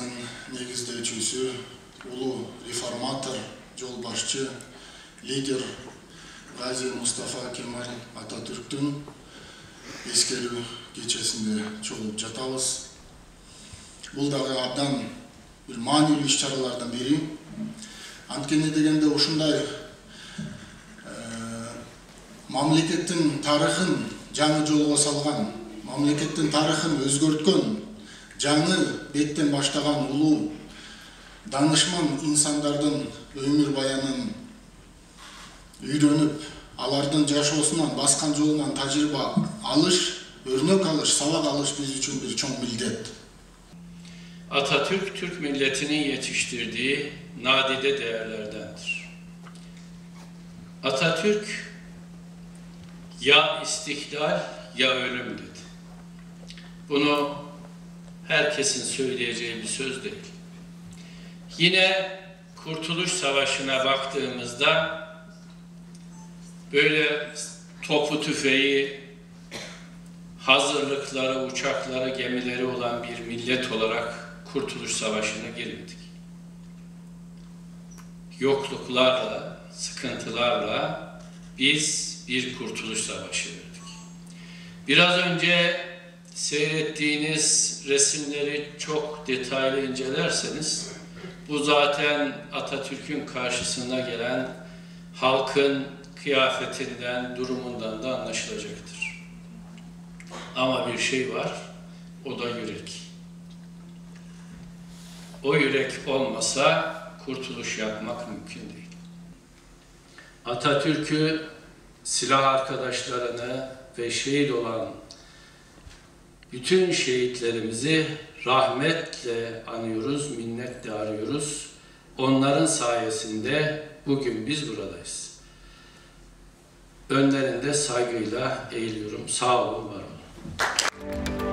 партиясынын негиздөөчүсү, улуу реформатор, жол башчы, лидер Gazi Mustafa Kemal Atatürk'tün eskерүү кечесинде чогулуп жатабыз. Бул дагы абдан бир маанилүү иш-чаралардын бири. Анткени дегенде ушундай мамлекеттин тарыхын жаңы жолго салган, мамлекеттин тарыхын өзгөрткөн, жаңы беттен баштаган улуу данышман инсандардын өмүр баянын үйрөнүп, алардын жашоосунан, баскан жолунан тажрыйба алыш, örnek alış, savak alış biz için bir çok millet. Atatürk, Türk milletinin yetiştirdiği nadide değerlerdendir. Atatürk ya istiklal ya ölüm dedi. Bunu herkesin söyleyeceği bir söz değil. Yine Kurtuluş Savaşı'na baktığımızda böyle topu tüfeği, hazırlıkları, uçakları, gemileri olan bir millet olarak Kurtuluş Savaşı'na girmedik. Yokluklarla, sıkıntılarla biz bir Kurtuluş Savaşı verdik. Biraz önce seyrettiğiniz resimleri çok detaylı incelerseniz, bu zaten Atatürk'ün karşısına gelen halkın kıyafetinden, durumundan da anlaşılacaktır. Ama bir şey var, o da yürek. O yürek olmasa kurtuluş yapmak mümkün değil. Atatürk'ü, silah arkadaşlarını ve şehit olan bütün şehitlerimizi rahmetle anıyoruz, minnetle arıyoruz. Onların sayesinde bugün biz buradayız. Önlerinde saygıyla eğiliyorum. Sağ olun, var olun.